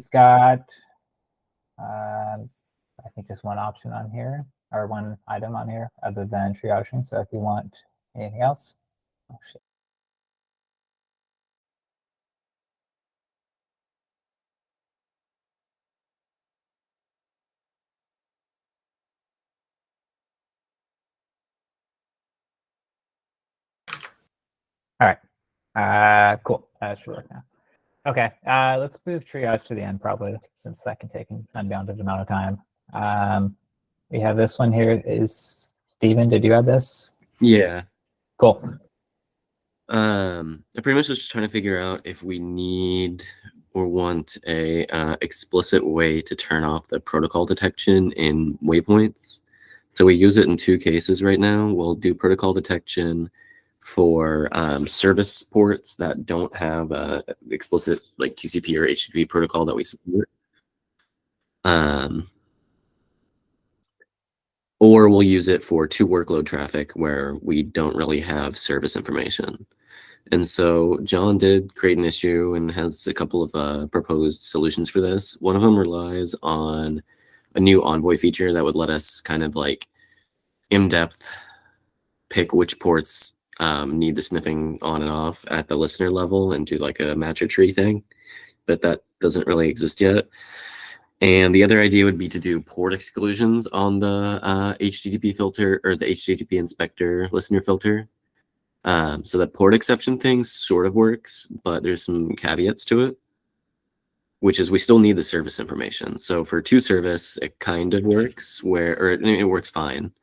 we've got, I think just one option on here, or one item on here other than triaging. So if you want anything else, actually. All right, cool. That should work now. Okay, let's move triage to the end probably, since that can take an unbounded amount of time. We have this one here. Is Steven, did you have this? Yeah. Cool. I pretty much was just trying to figure out if we need or want a explicit way to turn off the protocol detection in waypoints. So we use it in two cases right now. We'll do protocol detection for service ports that don't have explicit like TCP or HTTP protocol that we support. Or we'll use it for to workload traffic where we don't really have service information. And so John did create an issue and has a couple of proposed solutions for this. One of them relies on a new Envoy feature that would let us kind of like in-depth pick which ports need the sniffing on and off at the listener level and do like a matcher tree thing, but that doesn't really exist yet. And the other idea would be to do port exclusions on the HTTP filter or the HTTP inspector listener filter. So that port exception thing sort of works, but there's some caveats to it, which is we still need the service information. So for to service, it kind of works or it works fine.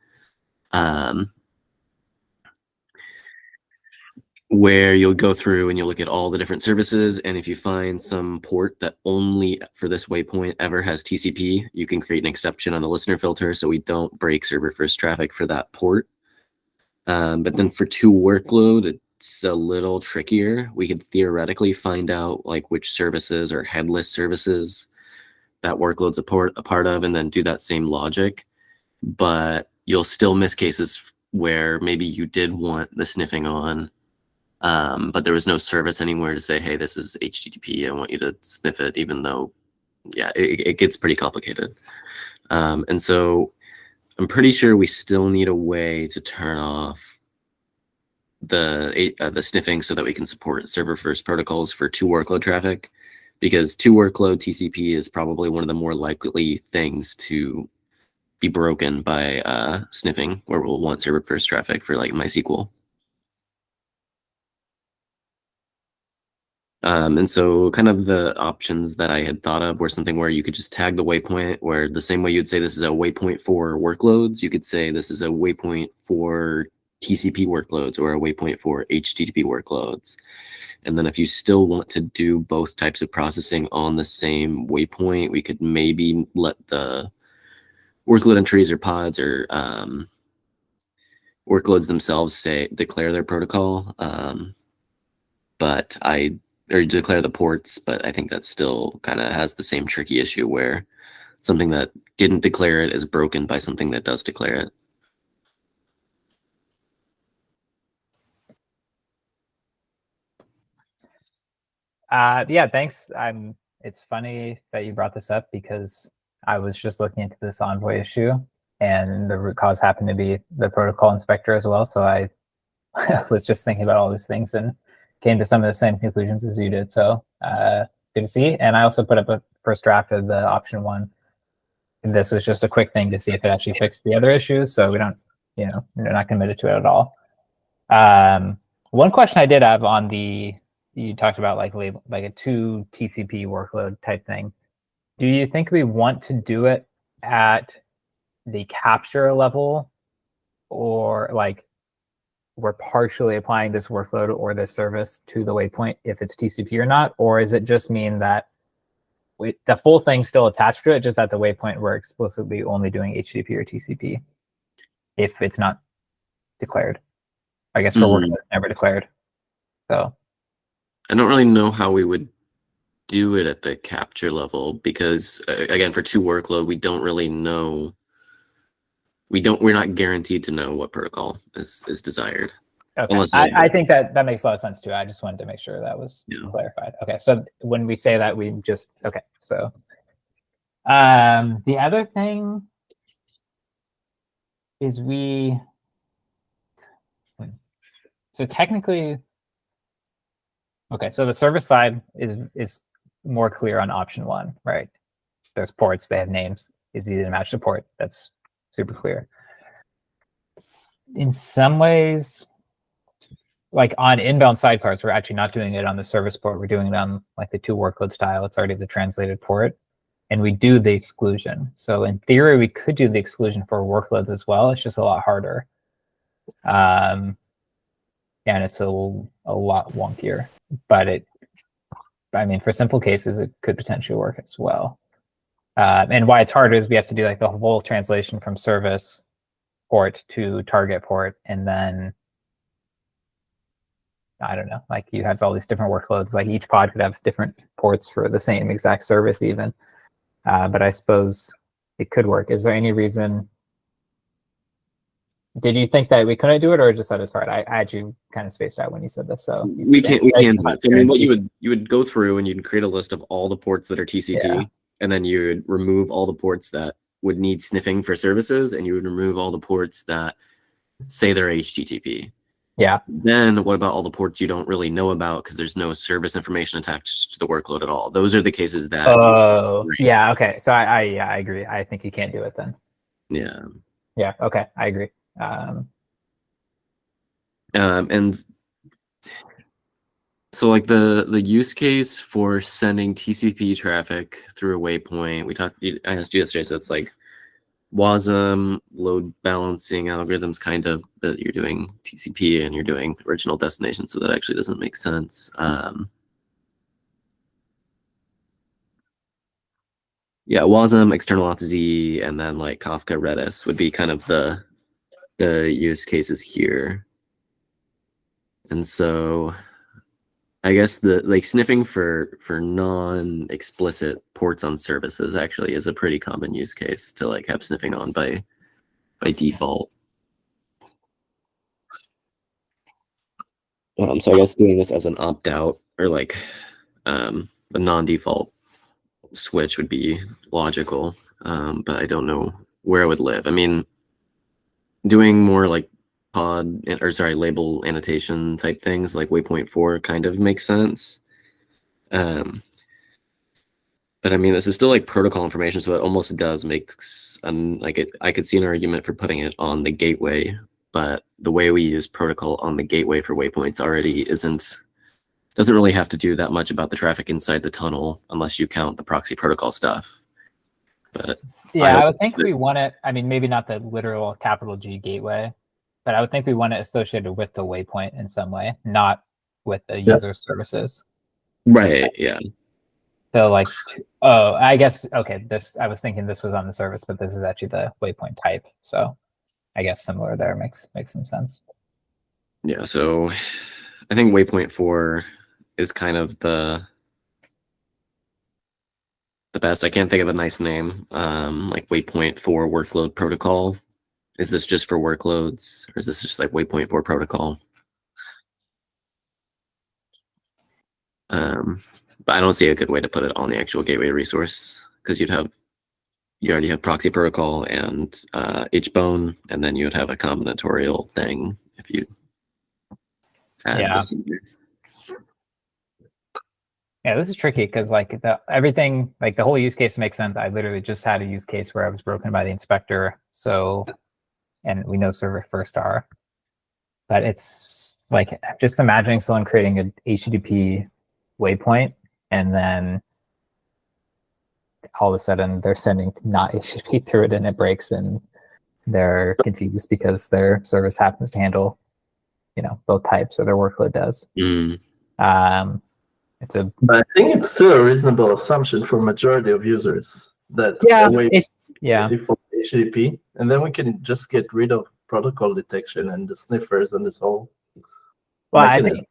Where you'll go through and you'll look at all the different services, and if you find some port that only for this waypoint ever has TCP, you can create an exception on the listener filter so we don't break server first traffic for that port. But then for to workload, it's a little trickier. We could theoretically find out like which services or headless services that workload's a part of and then do that same logic. But you'll still miss cases where maybe you did want the sniffing on, but there was no service anywhere to say, hey, this is HTTP, I want you to sniff it, even though, yeah, it gets pretty complicated. And so I'm pretty sure we still need a way to turn off the sniffing so that we can support server first protocols for to workload traffic, because to workload TCP is probably one of the more likely things to be broken by sniffing, where we'll want server first traffic for like MySQL. And so kind of the options that I had thought of were something where you could just tag the waypoint, where the same way you'd say this is a waypoint for workloads, you could say this is a waypoint for TCP workloads or a waypoint for HTTP workloads. And then if you still want to do both types of processing on the same waypoint, we could maybe let the workload entries or pods or workloads themselves declare their protocol. Or declare the ports, but I think that still kind of has the same tricky issue where something that didn't declare it is broken by something that does declare it. Yeah, thanks. It's funny that you brought this up because I was just looking into this Envoy issue, and the root cause happened to be the protocol inspector as well. So I was just thinking about all these things and came to some of the same conclusions as you did. So good to see. And I also put up a first draft of the option one. And this was just a quick thing to see if it actually fixed the other issues. So we don't, we're not committed to it at all. One question I did have on you talked about like a to TCP workload type thing. Do you think we want to do it at the capture level, or like we're partially applying this workload or this service to the waypoint if it's TCP or not? Or is it just mean that the full thing's still attached to it, just at the waypoint we're explicitly only doing HTTP or TCP if it's not declared? I guess for workload it's never declared. So I don't really know how we would do it at the capture level, because again, for to workload, we don't really know. We're not guaranteed to know what protocol is desired. Okay, Unless I think that makes a lot of sense too. I just wanted to make sure that was Yeah. clarified. Okay, so when we say that, we just okay. So the other thing is so technically, okay, so the service side is more clear on option one, right? There's ports, they have names. It's easy to match the port. That's super clear. In some ways, like on inbound sidecars, we're actually not doing it on the service port. We're doing it on like the two workload style. It's already the translated port. And we do the exclusion. So in theory, we could do the exclusion for workloads as well. It's just a lot harder. And it's a lot wonkier. But I mean, for simple cases, it could potentially work as well. And why it's harder is we have to do like the whole translation from service port to target port, and then I don't know, like you have all these different workloads. Like each pod could have different ports for the same exact service, even. But I suppose it could work. Is there any reason? Did you think that we couldn't do it, or just that it's hard? I had you kind of spaced out when you said this, so We can do it. So, I mean, what you would go through and you'd create a list of all the ports that are TCP, and then you would remove all the ports that would need sniffing for services, and you would remove all the ports that say they're HTTP. Yeah. Then what about all the ports you don't really know about because there's no service information attached to the workload at all? Those are the cases that. Oh, yeah. Okay. So I agree. I think you can't do it then. Yeah. Yeah. Okay. I agree. And so like the use case for sending TCP traffic through a waypoint, I asked you yesterday, so it's like WASM, load balancing algorithms kind of, but you're doing TCP and you're doing original destination, so that actually doesn't make sense. Yeah, WASM, external auth Z, and then like Kafka Redis would be kind of the use cases here. And so I guess the like sniffing for non-explicit ports on services actually is a pretty common use case to like have sniffing on by default. So I guess doing this as an opt-out or like a non-default switch would be logical, but I don't know where I would live. I mean, doing more like label annotation type things like waypoint 4 kind of makes sense. But I mean, this is still like protocol information, so it almost does make I could see an argument for putting it on the gateway, but the way we use protocol on the gateway for waypoints already doesn't really have to do that much about the traffic inside the tunnel unless you count the proxy protocol stuff. But yeah, I would think we want it. I mean, maybe not the literal capital G gateway, but I would think we want it associated with the waypoint in some way, not with the user services. Right. Yeah. So like, oh, I guess, okay, I was thinking this was on the service, but this is actually the waypoint type. So I guess similar there makes some sense. Yeah, so I think waypoint 4 is kind of the best. I can't think of a nice name, like waypoint 4 workload protocol. Is this just for workloads, or is this just like waypoint 4 protocol? But I don't see a good way to put it on the actual gateway resource because you already have proxy protocol and HBone, and then you would have a combinatorial thing if you add this in here. Yeah, this is tricky because like everything, like the whole use case makes sense. I literally just had a use case where I was broken by the inspector. So, and we know server first are, but it's like just imagining someone creating an HTTP waypoint and then all of a sudden they're sending not HTTP through it and it breaks and they're confused because their service happens to handle, both types or their workload does. But I think it's still a reasonable assumption for majority of users that default HTTP, and then we can just get rid of protocol detection and the sniffers and this whole mechanism.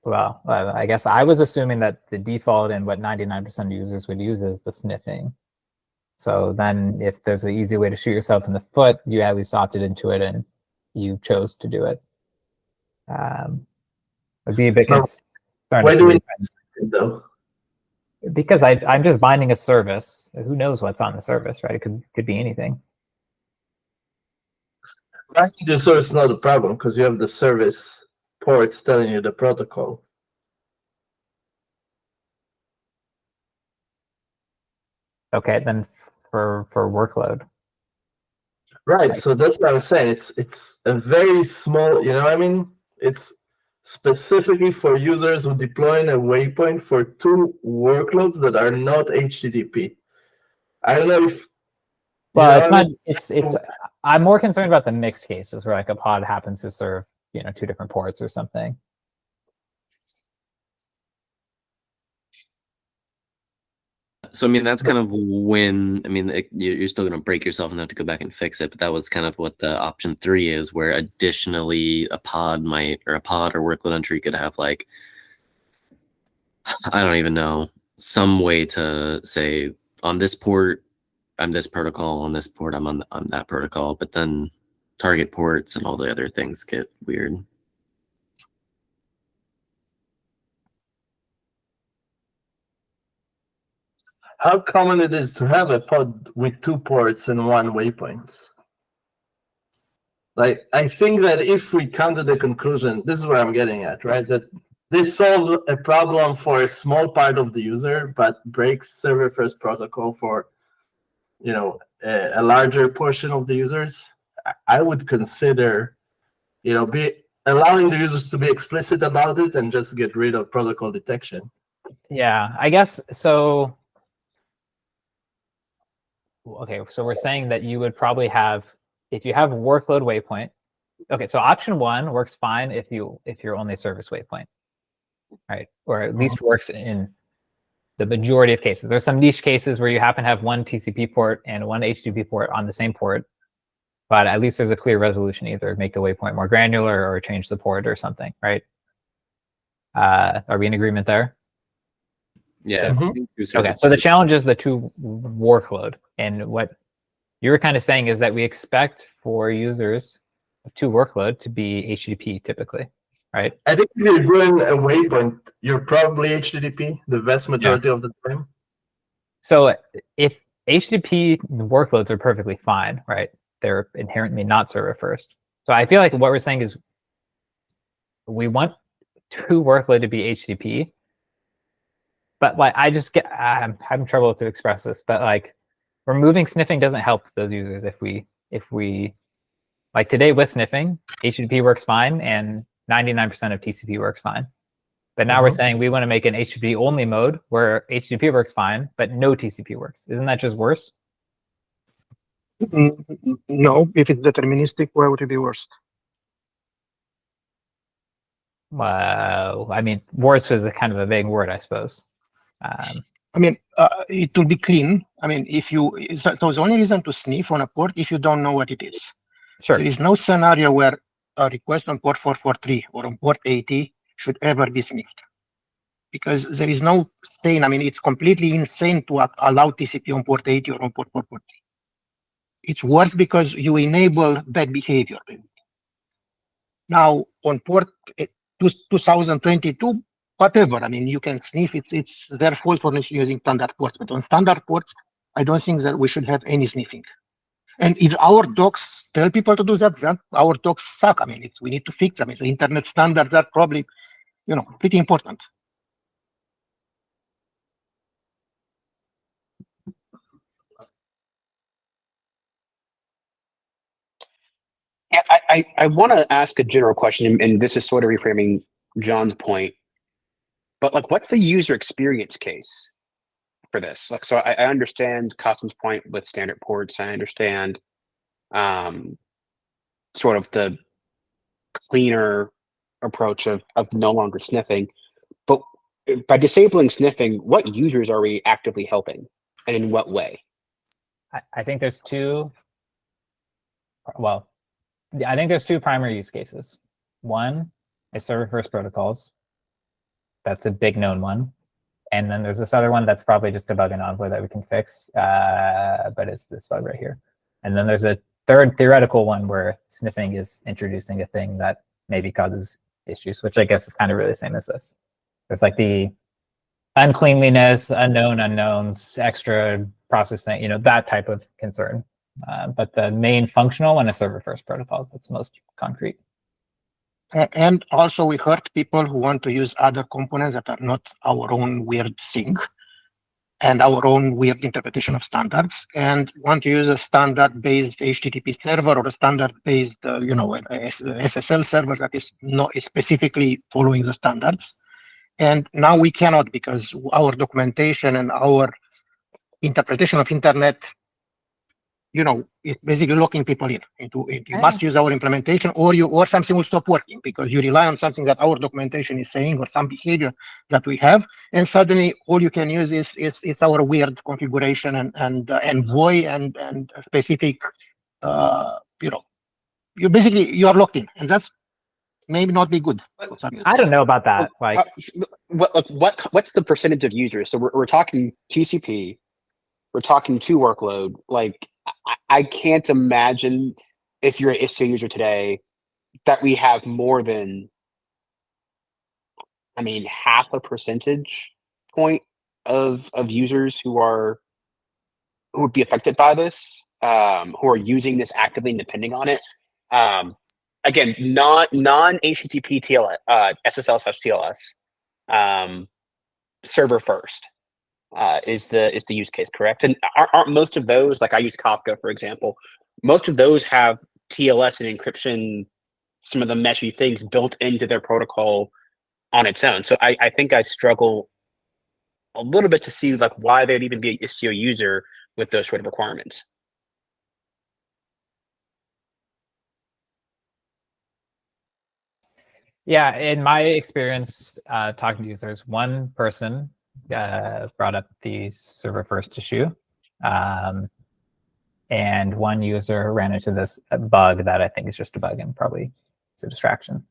I guess I was assuming that the default and what 99% of users would use is the sniffing. So then if there's an easy way to shoot yourself in the foot, you at least opted into it and you chose to do it. Would be a bit concerned. Why do we need it though? Because I'm just binding a service. Who knows what's on the service, right? It could be anything. Binding the service is not a problem because you have the service ports telling you the protocol. Okay, then for workload. Right, so that's what I'm saying. It's a very small, you know what I mean? It's specifically for users who deploy a waypoint for 2 workloads that are not HTTP. I don't know if. Well, it's not. It's. I'm more concerned about the mixed cases where like a pod happens to serve 2 different ports or something. So, I mean, that's kind of when, I mean, you're still going to break yourself and have to go back and fix it. But that was kind of what the option 3 is, where additionally a pod or workload entry could have like, I don't even know, some way to say on this port, I'm this protocol, on this port, I'm on that protocol. But then target ports and all the other things get weird. How common it is to have a pod with 2 ports and 1 waypoint? Like, I think that if we come to the conclusion, this is what I'm getting at, right? That this solves a problem for a small part of the user, but breaks server-first protocol for, a larger portion of the users. I would consider, allowing the users to be explicit about it and just get rid of protocol detection. Yeah, I guess so. Okay, so we're saying that you would probably have, if you have workload waypoint. Okay, so option 1 works fine if you're only service waypoint, right? Or at least works in the majority of cases. There's some niche cases where you happen to have 1 TCP port and 1 HTTP port on the same port, but at least there's a clear resolution, either make the waypoint more granular or change the port or something, right? Are we in agreement there? Yeah. Okay, so the challenge is the 2 workload. And what you're kind of saying is that we expect for users of 2 workload to be HTTP typically, right? I think if you're doing a waypoint, you're probably HTTP the vast majority of the time. So if HTTP workloads are perfectly fine, right? They're inherently not server first. So I feel like what we're saying is we want 2 workload to be HTTP. But like I'm having trouble to express this, but like removing sniffing doesn't help those users if we like today with sniffing, HTTP works fine and 99% of TCP works fine. But now we're saying we want to make an HTTP only mode where HTTP works fine, but no TCP works. Isn't that just worse? No, if it's deterministic, why would it be worse? Well, I mean, worse was a kind of a vague word, I suppose. I mean, it will be clean. I mean, so the only reason to sniff on a port if you don't know what it is. Sure. There is no scenario where a request on port 443 or on port 80 should ever be sniffed, because there is no sane. I mean, it's completely insane to allow TCP on port 80 or on port 443. It's worse because you enable bad behavior. Now on port 2022. Whatever, I mean, you can sniff. It's their fault for using standard ports, but on standard ports, I don't think that we should have any sniffing. And if our docs tell people to do that, then our docs suck. I mean, we need to fix them. The internet standards are probably, pretty important. Yeah, I want to ask a general question, and this is sort of reframing John's point. But like, what's the user experience case for this? Like, so I understand Cosm's point with standard ports. I understand sort of the cleaner approach of no longer sniffing. But by disabling sniffing, what users are we actively helping, and in what way? I think there's 2. Well, I think there's 2 primary use cases. One is server-first protocols. That's a big known one. And then there's this other one that's probably just a bug in Envoy that we can fix, but it's this bug right here. And then there's a third theoretical one where sniffing is introducing a thing that maybe causes issues, which I guess is kind of really the same as this. There's like the uncleanliness, unknown unknowns, extra processing, that type of concern. But the main functional one is server first protocols. That's most concrete. And also we heard people who want to use other components that are not our own weird thing and our own weird interpretation of standards, and want to use a standard-based HTTP server or a standard-based, SSL server that is not specifically following the standards. And now we cannot, because our documentation and our interpretation of internet, it's basically locking people in into it. You must use our implementation, or something will stop working because you rely on something that our documentation is saying, or some behavior that we have, and suddenly all you can use is our weird configuration and envoy and specific, you're locked in, and that's maybe not be good. I don't know about that. What's the percentage of users? So we're talking TCP, we're talking 2 workload. Like, I can't imagine if you're an Istio user today that we have more than, half a percentage point of users who would be affected by this, who are using this actively and depending on it. Again, non-HTTP SSL/TLS, server first. Is the use case correct? And aren't most of those, like I use Kafka, for example, most of those have TLS and encryption, some of the meshy things built into their protocol on its own. So I think I struggle a little bit to see like why they'd even be an Istio user with those sort of requirements. Yeah, in my experience talking to users, one person brought up the server first issue, and one user ran into this bug that I think is just a bug and probably it's a distraction.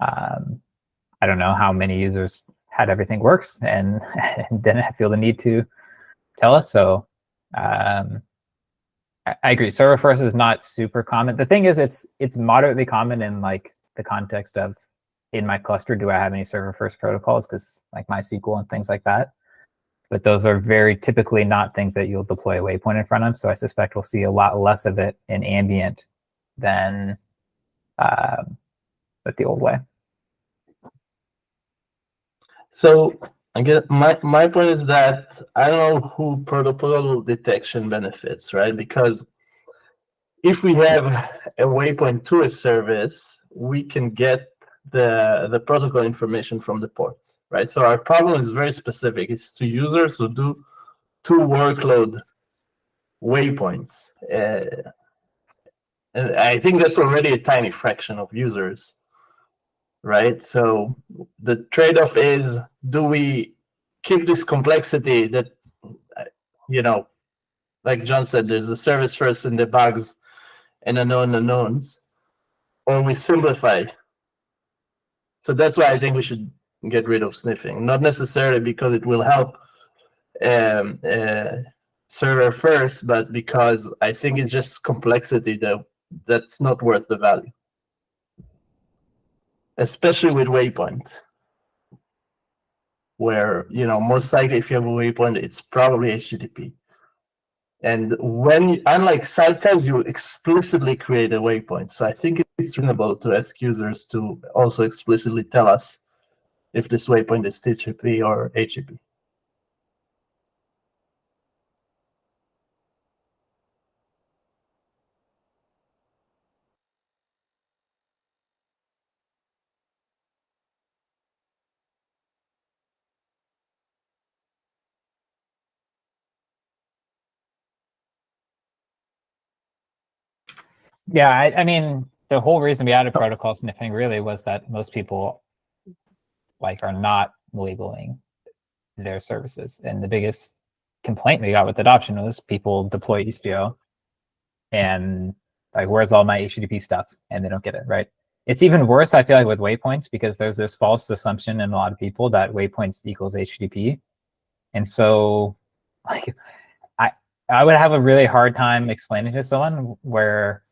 I don't know how many users had everything works and didn't feel the need to tell us. So I agree. Server first is not super common. The thing is, it's moderately common in like the context of, in my cluster, do I have any server first protocols? Because like MySQL and things like that. But those are very typically not things that you'll deploy a waypoint in front of. So I suspect we'll see a lot less of it in Ambient than with the old way. So I guess my point is that I don't know who protocol detection benefits, right? Because if we have a waypoint to a service, we can get the protocol information from the ports, right? So our problem is very specific. It's to users who do 2 workload waypoints. And I think that's already a tiny fraction of users, right? So the trade-off is, do we keep this complexity that, like John said, there's the service first and the bugs and unknown unknowns, or we simplify? So that's why I think we should get rid of sniffing, not necessarily because it will help server first, but because I think it's just complexity that's not worth the value, especially with waypoint, where most likely if you have a waypoint, it's probably HTTP. And when, unlike sidecars, you explicitly create a waypoint. So I think it's reasonable to ask users to also explicitly tell us if this waypoint is TCP or HTTP. Yeah, I mean, the whole reason we added protocol sniffing really was that most people are not labeling their services. And the biggest complaint we got with adoption was people deploy Istio and where's all my HTTP stuff? And they don't get it, right? It's even worse, I feel like, with waypoints, because there's this false assumption in a lot of people that waypoints equals HTTP. And so I would have a really hard time explaining to someone where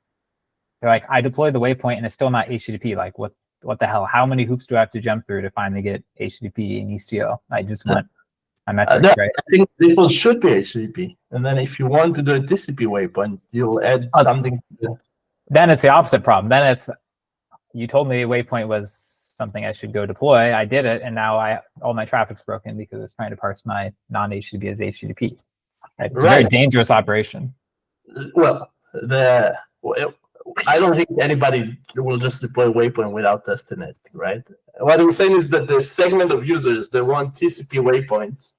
they're like, I deployed the waypoint and it's still not HTTP. Like, what what the hell? How many hoops do I have to jump through to finally get HTTP and ECO? I just want my metrics, right? I think people should be HTTP. And then if you want to do a TCP waypoint, you'll add something. Then it's the opposite problem. Then it's, you told me waypoint was something I should go deploy. I did it, and now all my traffic's broken because it's trying to parse my non-HTTP as HTTP. Right? It's a very dangerous operation. Well, I don't think anybody will just deploy waypoint without testing it, right? What I'm saying is that the segment of users that want TCP waypoints,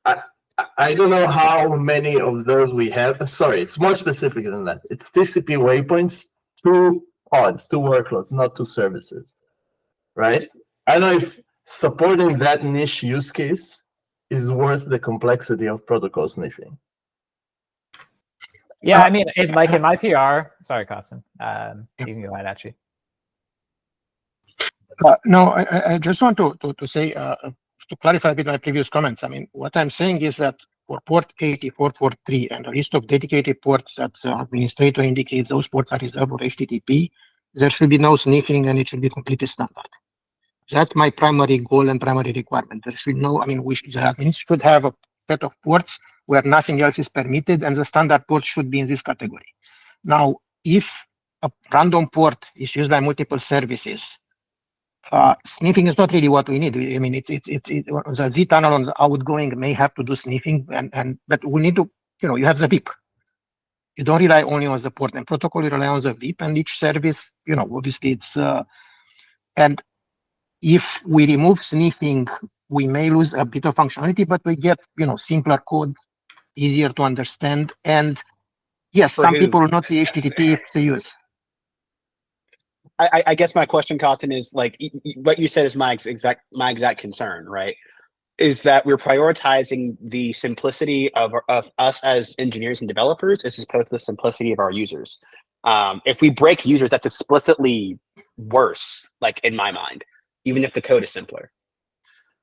I don't know how many of those we have. Sorry, it's more specific than that. It's TCP waypoints to pods, to workloads, not to services, right? I don't know if supporting that niche use case is worth the complexity of protocol sniffing. Yeah, I mean, like in my PR, sorry, Costin, you can go ahead, actually. No, I just want to say, to clarify a bit my previous comments. I mean, what I'm saying is that for port 8443 and a list of dedicated ports that the administrator indicates those ports are reserved for HTTP, there should be no sniffing and it should be completely standard. That's my primary goal and primary requirement. There should no, I mean, the admin should have a set of ports where nothing else is permitted, and the standard port should be in this category. Now, if a random port is used by multiple services, sniffing is not really what we need. I mean, the Z tunnel on the outgoing may have to do sniffing, but we need to, you have the VIP. You don't rely only on the port and protocol, you rely on the VIP, and each service, obviously it's, and if we remove sniffing, we may lose a bit of functionality, but we get, simpler code, easier to understand. And yes, some people will not see HTTP if they use. I guess my question, Costin, is like what you said is my exact concern, right? Is that we're prioritizing the simplicity of us as engineers and developers as opposed to the simplicity of our users. If we break users, that's explicitly worse, like in my mind, even if the code is simpler.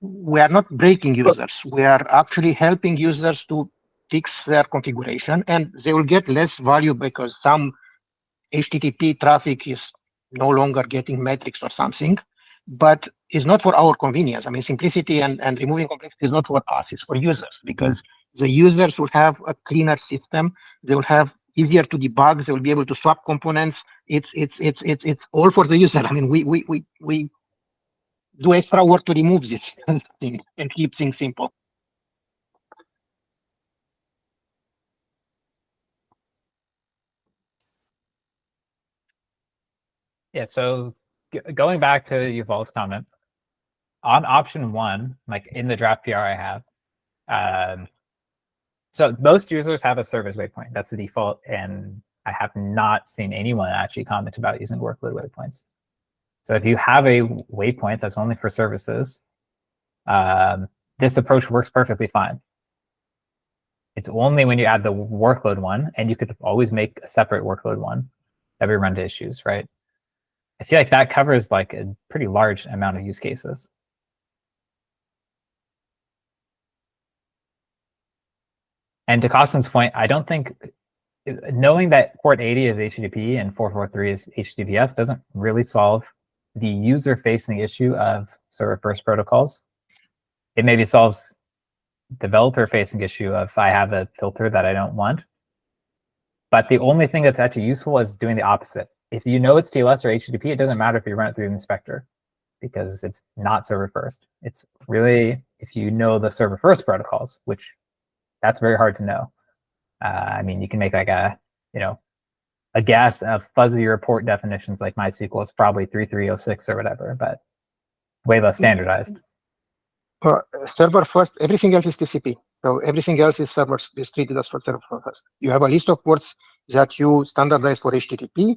We are not breaking users. We are actually helping users to fix their configuration, and they will get less value because some HTTP traffic is no longer getting metrics or something, but it's not for our convenience. I mean, simplicity and removing complexity is not for us, it's for users, because the users will have a cleaner system. They will have easier to debug. They will be able to swap components. It's all for the user. I mean, we do extra work to remove this thing and keep things simple. Yeah, so going back to Yuval's comment, on option 1, like in the draft PR I have, so most users have a service waypoint. That's the default, and I have not seen anyone actually comment about using workload waypoints. So if you have a waypoint that's only for services, this approach works perfectly fine. It's only when you add the workload one, and you could always make a separate workload one that we run into issues, right? I feel like that covers like a pretty large amount of use cases. And to Costin's point, I don't think knowing that port 80 is HTTP and 443 is HTTPS doesn't really solve the user-facing issue of server-first protocols. It maybe solves developer-facing issue of I have a filter that I don't want. But the only thing that's actually useful is doing the opposite. If you know it's TLS or HTTP, it doesn't matter if you run it through the inspector because it's not server-first. It's really if you know the server-first protocols, which that's very hard to know. I mean, you can make like a guess of fuzzy report definitions like MySQL is probably 3306 or whatever, but way less standardized. Server first, everything else is TCP. So everything else is servers is treated as for server first. You have a list of ports that you standardize for HTTP,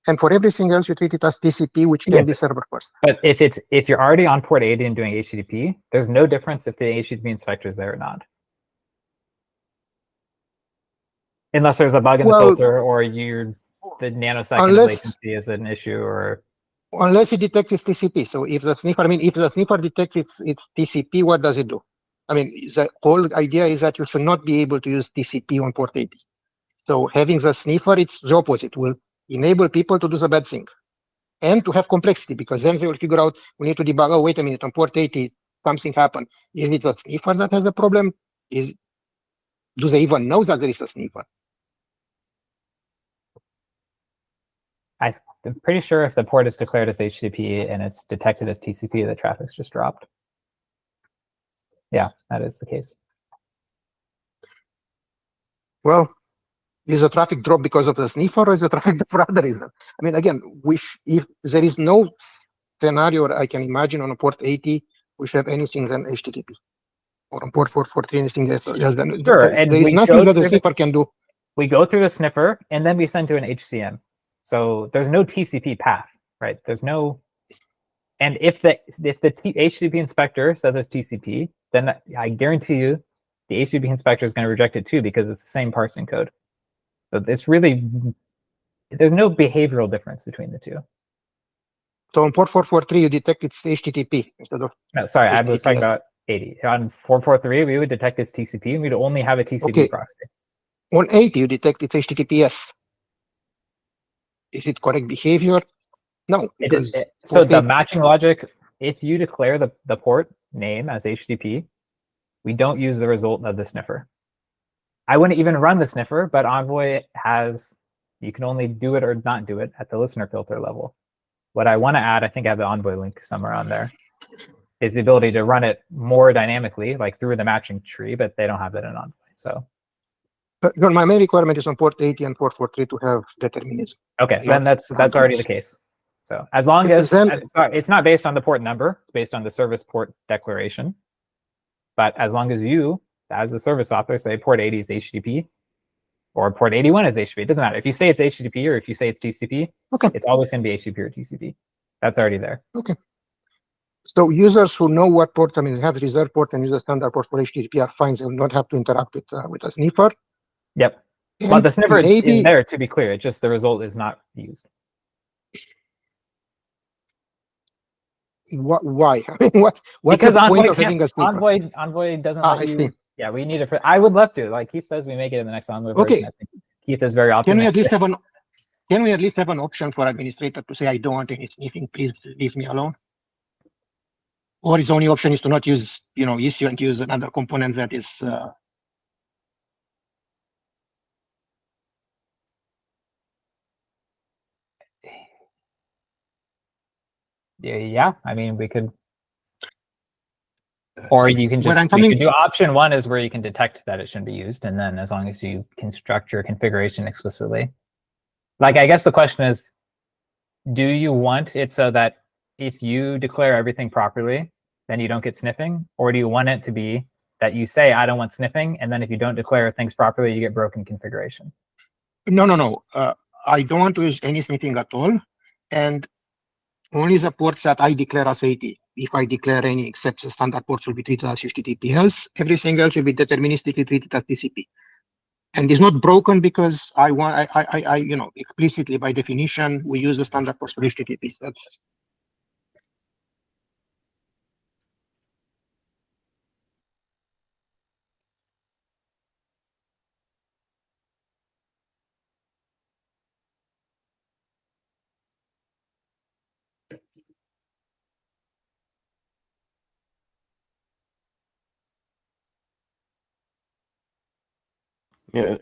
and for everything else you treat it as TCP, which can be server first. But if you're already on port 80 and doing HTTP, there's no difference if the HTTP inspector is there or not. Unless there's a bug in the filter or the nanosecond latency is an issue, or unless it detects it's TCP. So if the sniffer detects it's TCP, what does it do? I mean, the whole idea is that you should not be able to use TCP on port 80. So having the sniffer, it's the opposite. Will enable people to do the bad thing. and to have complexity, because then they will figure out, we need to debug, oh, wait a minute, on port 80, something happened. Is it a sniffer that has a problem? Do they even know that there is a sniffer? I'm pretty sure if the port is declared as HTTP and it's detected as TCP, the traffic's just dropped. Yeah, that is the case. Well, is the traffic drop because of the sniffer, or is the traffic for other reason? I mean, again, if there is no scenario I can imagine on a port 80, we should have anything than HTTP. Or on port 443, anything else. Sure, and there is nothing that the sniffer can do. We go through the sniffer, and then we send to an HCM. So there's no TCP path, right? There's no, and if the HTTP inspector says it's TCP, then I guarantee you, the HTTP inspector is going to reject it too because it's the same parsing code. So it's really, there's no behavioral difference between the two. So on port 443, you detect it's HTTP instead of. No, sorry, I was talking about 80. On 443, we would detect it's TCP, and we'd only have a TCP proxy. On 80, you detect it's HTTPS. Is it correct behavior? No. So the matching logic, if you declare the port name as HTTP, we don't use the result of the sniffer. I wouldn't even run the sniffer, but Envoy has, you can only do it or not do it at the listener filter level. What I want to add, I think I have the Envoy link somewhere on there, is the ability to run it more dynamically, like through the matching tree, but they don't have that in Envoy. So. But my main requirement is on port 80 and port 43 to have determinism. Okay, then that's already the case. So as long as, sorry, it's not based on the port number, it's based on the service port declaration. But as long as you, as the service author, say port 80 is HTTP, or port 81 is HTTP, it doesn't matter. If you say it's HTTP or if you say it's TCP, it's always going to be HTTP or TCP. That's already there. Okay. So users who know what port, I mean, have reserved port and use a standard port for HTTP are fine. They will not have to interact with a sniffer. Yep. And well, the sniffer is there, to be clear. It's just the result is not used. Why? I mean, what's because the point of having a sniffer? Envoy doesn't let you. Yeah, we need it for. I would love to. Like Keith says, we make it in the next Envoy version. I think Keith is very optimistic. Can we at least have an option for administrator to say, I don't want any sniffing, please leave me alone? Or his only option is to not use, issue and use another component that is. Yeah, I mean, we could. Or you can just do option one is where you can detect that it shouldn't be used, and then as long as you construct your configuration explicitly. Like, I guess the question is, do you want it so that if you declare everything properly, then you don't get sniffing? Or do you want it to be that you say, I don't want sniffing, and then if you don't declare things properly, you get broken configuration? No. I don't want to use any sniffing at all. And only the ports that I declare as 80. If I declare any except the standard ports will be treated as HTTPS, everything else will be deterministically treated as TCP. And it's not broken because I explicitly by definition, we use the standard ports for HTTP. That's Yeah,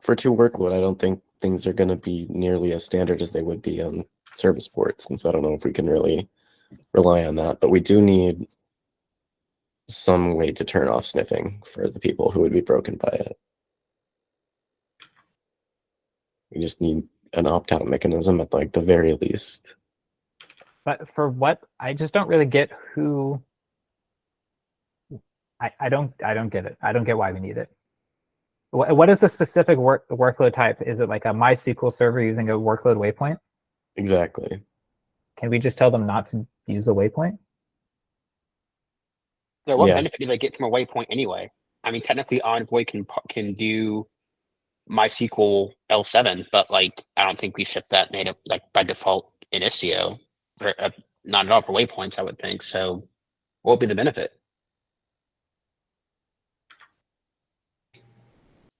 for two workload, I don't think things are going to be nearly as standard as they would be on service ports, and so I don't know if we can really rely on that. But we do need some way to turn off sniffing for the people who would be broken by it. We just need an opt-out mechanism at like the very least. But for what? I just don't really get who. I don't get it. I don't get why we need it. What is the specific workload type? Is it like a MySQL server using a workload waypoint? Exactly. Can we just tell them not to use a waypoint? Yeah, what benefit do they get from a waypoint anyway? I mean, technically Envoy can do MySQL L7, but like I don't think we ship that native like by default in Istio. Not at all for waypoints, I would think. So what would be the benefit?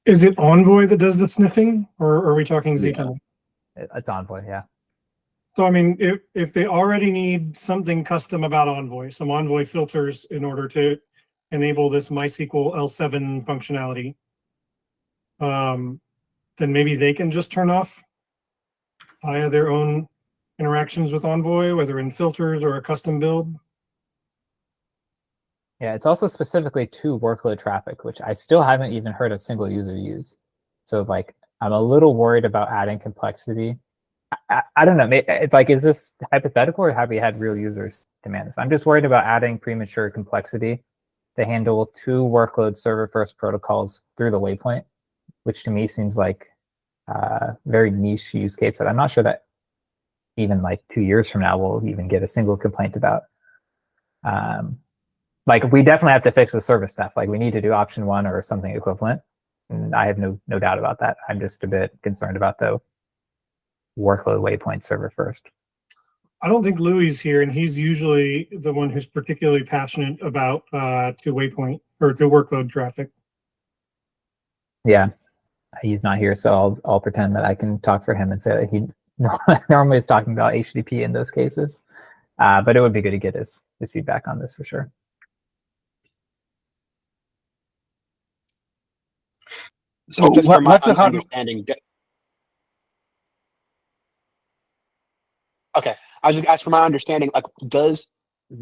Is it Envoy that does the sniffing, or are we talking Zeta? It's Envoy, yeah. So I mean, if they already need something custom about Envoy, some Envoy filters in order to enable this MySQL L7 functionality, then maybe they can just turn off via their own interactions with Envoy, whether in filters or a custom build. Yeah, it's also specifically to workload traffic, which I still haven't even heard a single user use. So like, I'm a little worried about adding complexity. I don't know. Like, is this hypothetical, or have we had real users demand this? I'm just worried about adding premature complexity to handle two workload server first protocols through the waypoint, which to me seems like a very niche use case that I'm not sure that even like 2 years from now we'll even get a single complaint about. Like, we definitely have to fix the service stuff. Like, we need to do option 1 or something equivalent. And I have no doubt about that. I'm just a bit concerned about the workload waypoint server first. I don't think Louis here, and he's usually the one who's particularly passionate about to waypoint or to workload traffic. Yeah, he's not here, so I'll pretend that I can talk for him and say that he normally is talking about HTTP in those cases. But it would be good to get his feedback on this for sure. So just from my understanding, okay, I was just asking, from my understanding, like, does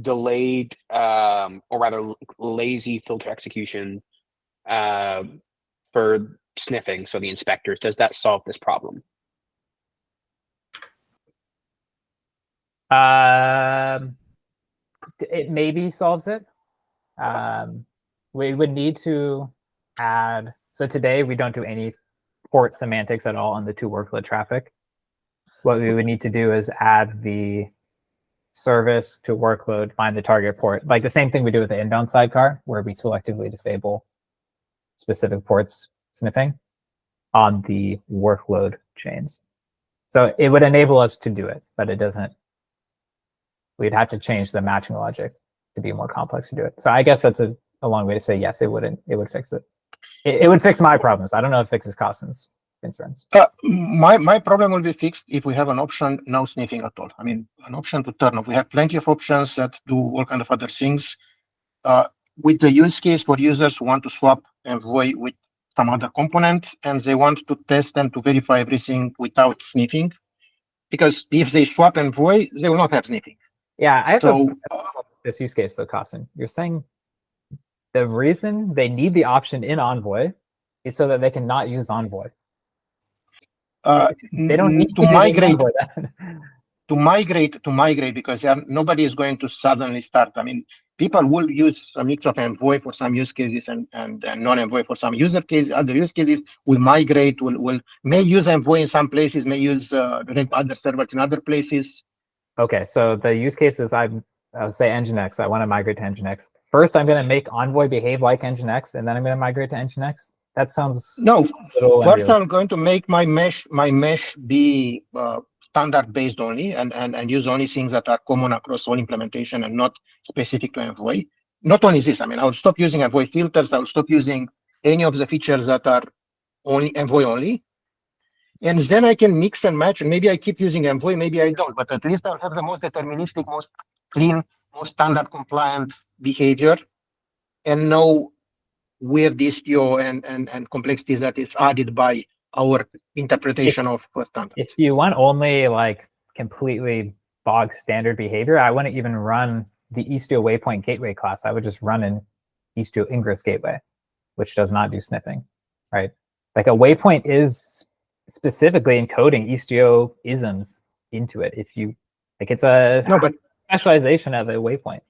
delayed or rather lazy filter execution for sniffing, so the inspectors, does that solve this problem? It maybe solves it. We would need to add, so today we don't do any port semantics at all on the to workload traffic. What we would need to do is add the service to workload, find the target port, like the same thing we do with the inbound sidecar, where we selectively disable specific ports sniffing on the workload chains. So it would enable us to do it, but it doesn't. We'd have to change the matching logic to be more complex to do it. So I guess that's a long way to say yes, it would fix it. It would fix my problems. I don't know if it fixes Costin's concerns. My problem will be fixed if we have an option no sniffing at all. I mean, an option to turn off. We have plenty of options that do all kind of other things. With the use case where users want to swap Envoy with some other component and they want to test and to verify everything without sniffing, because if they swap Envoy, they will not have sniffing. Yeah, I have this use case though, Costin. You're saying the reason they need the option in Envoy is so that they can not use Envoy. They don't need to migrate. To migrate, because nobody is going to suddenly start. I mean, people will use a mix of Envoy for some use cases and non-Envoy for some user cases. Other use cases will migrate, may use Envoy in some places, may use other servers in other places. Okay, so the use cases I'll say Nginx. I want to migrate to Nginx. First, I'm going to make Envoy behave like Nginx, and then I'm going to migrate to Nginx. That sounds no. First, I'm going to make my mesh be standard based only, and use only things that are common across all implementation and not specific to Envoy. Not only this, I mean, I'll stop using Envoy filters. I'll stop using any of the features that are only Envoy only. And then I can mix and match, and maybe I keep using Envoy, maybe I don't, but at least I'll have the most deterministic, most clean, most standard compliant behavior, and know where the istio and complexities that is added by our interpretation of standards. If you want only like completely bog standard behavior, I wouldn't even run the istio waypoint gateway class. I would just run an istio ingress gateway, which does not do sniffing, right? Like a waypoint is specifically encoding istio isms into it. If you like, it's a specialization of a waypoint.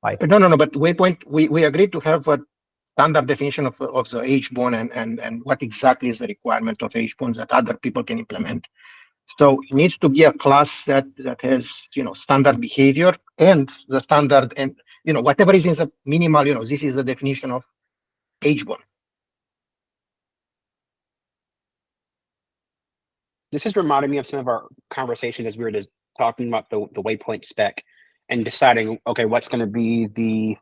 Like no, but waypoint, we agreed to have a standard definition of the HBON and what exactly is the requirement of HBON that other people can implement. So it needs to be a class that has standard behavior and the standard, and whatever is in the minimal, this is the definition of HBON. This is reminding me of some of our conversations as we were just talking about the waypoint spec and deciding, okay, what's going to be the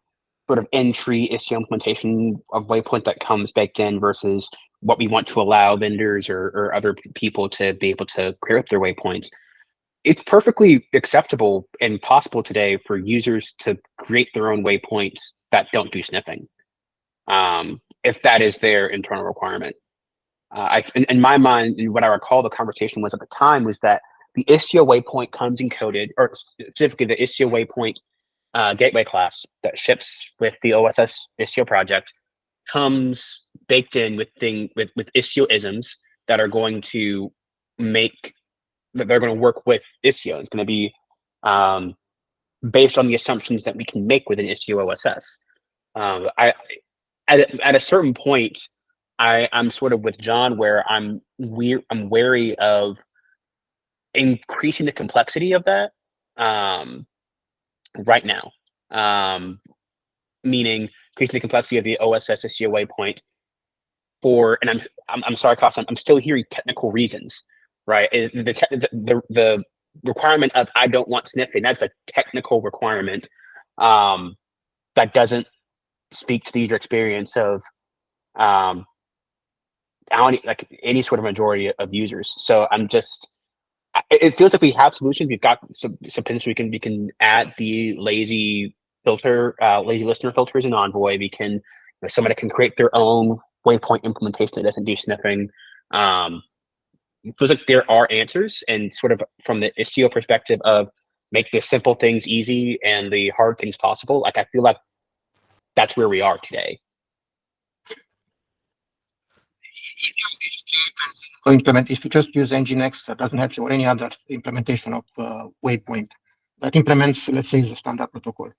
sort of entry istio implementation of waypoint that comes baked in versus what we want to allow vendors or other people to be able to create their waypoints. it's perfectly acceptable and possible today for users to create their own waypoints that don't do sniffing, if that is their internal requirement. In my mind, and what I recall the conversation was at the time, was that the Istio waypoint comes encoded, or specifically the Istio waypoint gateway class that ships with the OSS Istio project comes baked in with Istio isms that are going to they're going to work with Istio. It's going to be based on the assumptions that we can make within Istio OSS. At a certain point, I'm sort of with John, where I'm wary of increasing the complexity of that right now. Meaning increasing the complexity of the OSS Istio waypoint and I'm sorry, Costa, I'm still hearing technical reasons, right? The requirement of I don't want sniffing, that's a technical requirement that doesn't speak to the user experience of any sort of majority of users. So it feels like we have solutions. We've got some potential. We can add the lazy listener filters in Envoy. Somebody can create their own waypoint implementation that doesn't do sniffing. It feels like there are answers, and sort of from the Istio perspective of make the simple things easy and the hard things possible. Like, I feel like that's where we are today. Implement, if you just use Nginx that doesn't have or any other implementation of waypoint that implements, let's say, the standard protocol,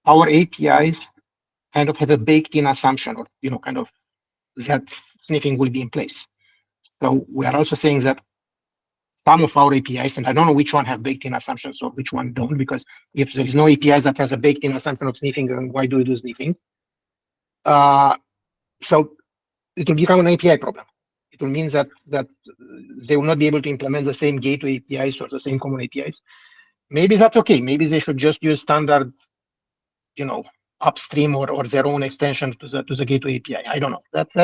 our APIs kind of have a baked-in assumption, or kind of that sniffing will be in place. So we are also saying that some of our APIs, and I don't know which one have baked-in assumptions or which one don't, because if there is no APIs that has a baked-in assumption of sniffing, then why do we do sniffing? So it will become an API problem. It will mean that they will not be able to implement the same gateway APIs or the same common APIs. Maybe that's okay. Maybe they should just use standard, upstream or their own extension to the gateway API. I don't know. That's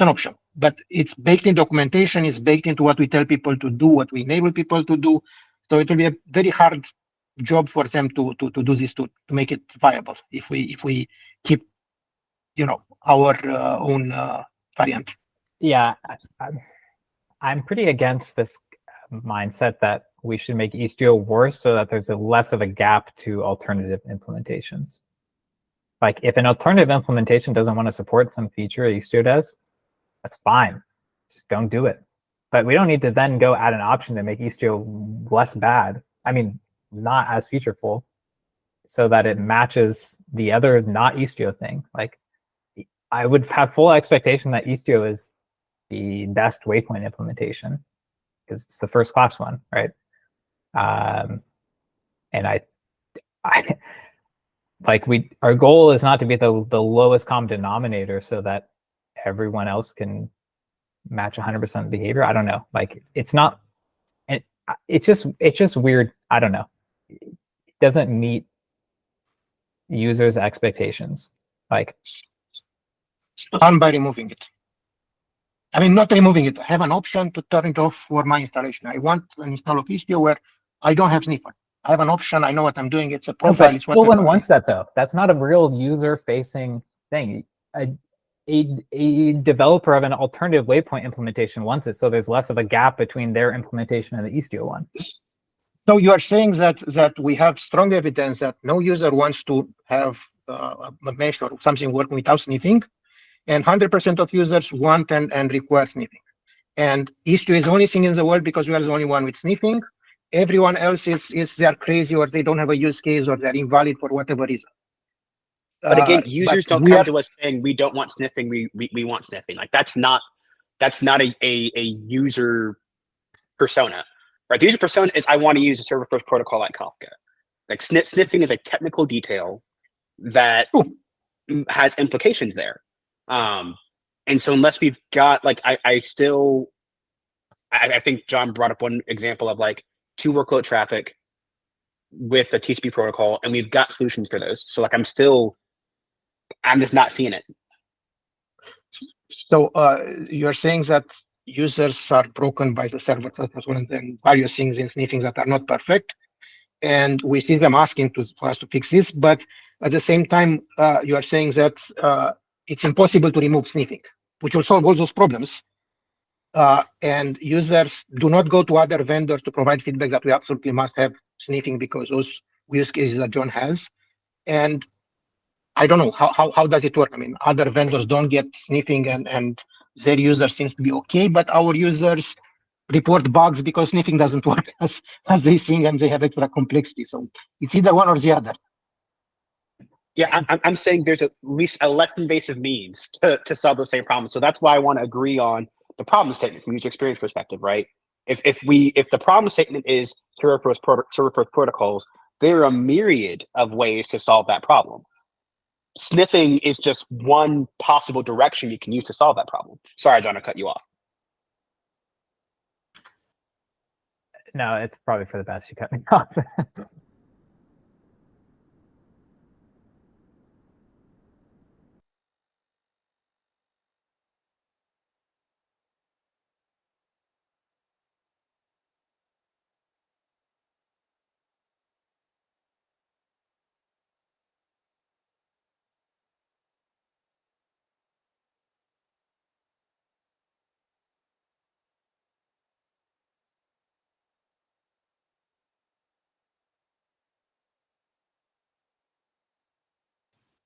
an option. But it's baked in documentation. It's baked into what we tell people to do, what we enable people to do. So it will be a very hard job for them to do this, to make it viable if we keep our own variant. Yeah, I'm pretty against this mindset that we should make Istio worse so that there's less of a gap to alternative implementations. Like, if an alternative implementation doesn't want to support some feature Istio does, that's fine. Just don't do it. But we don't need to then go add an option to make Istio less bad. I mean, not as featureful, so that it matches the other not Istio thing. Like, I would have full expectation that Istio is the best waypoint implementation because it's the first class one, right? And our goal is not to be the lowest common denominator so that everyone else can match 100% behavior. I don't know. Like, it's not. It's just weird. I don't know. It doesn't meet users' expectations. Like, done by removing it. I mean, not removing it. I have an option to turn it off for my installation. I want an install of Istio where I don't have sniffer. I have an option. I know what I'm doing. It's a profile. It's what no one wants that, though. That's not a real user-facing thing. A developer of an alternative waypoint implementation wants it, so there's less of a gap between their implementation and the Istio one. So you are saying that we have strong evidence that no user wants to have a mesh or something working without sniffing, and 100% of users want and require sniffing. And Istio is the only thing in the world because we are the only one with sniffing. Everyone else is they are crazy, or they don't have a use case, or they're invalid for whatever reason. But again, users don't come to us saying we don't want sniffing, we want sniffing. Like, that's not a user persona, right? The user persona is I want to use a server first protocol like Kafka. Like, sniffing is a technical detail that has implications there. And so unless we've got, like, I think John brought up one example of like 2 workload traffic with a TCP protocol, and we've got solutions for those. So like, I'm just not seeing it. So you're saying that users are broken by the server as well, and then various things in sniffing that are not perfect. And we see them asking for us to fix this, but at the same time, you are saying that it's impossible to remove sniffing, which will solve all those problems. And users do not go to other vendors to provide feedback that we absolutely must have sniffing because those use cases that John has. And I don't know, how does it work? I mean, other vendors don't get sniffing and their users seems to be okay, but our users report bugs because sniffing doesn't work as they think, and they have extra complexity. So it's either one or the other. Yeah, I'm saying there's at least a less invasive means to solve the same problem. So that's why I want to agree on the problem statement from user experience perspective, right? If the problem statement is server first protocols, there are a myriad of ways to solve that problem. Sniffing is just one possible direction you can use to solve that problem. Sorry, John, I cut you off. No, it's probably for the best you cut me off.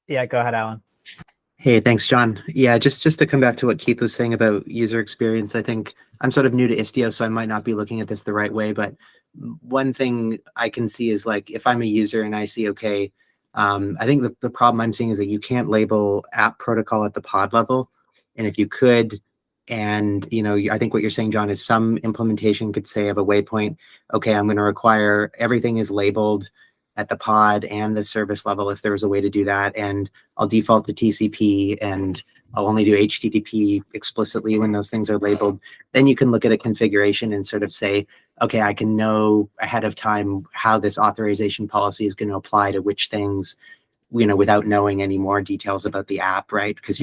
Yeah, go ahead, Alan. Hey, thanks, John. Yeah, just to come back to what Keith was saying about user experience, I think I'm sort of new to Istio, so I might not be looking at this the right way, but one thing I can see is like if I'm a user and I see, okay, I think the problem I'm seeing is that you can't label app protocol at the pod level. And if you could, and I think what you're saying, John, is some implementation could say of a waypoint, okay, I'm going to require everything is labeled at the pod and the service level if there was a way to do that. And I'll default to TCP and I'll only do HTTP explicitly when those things are labeled. Then you can look at a configuration and sort of say, okay, I can know ahead of time how this authorization policy is going to apply to which things, without knowing any more details about the app, right? Because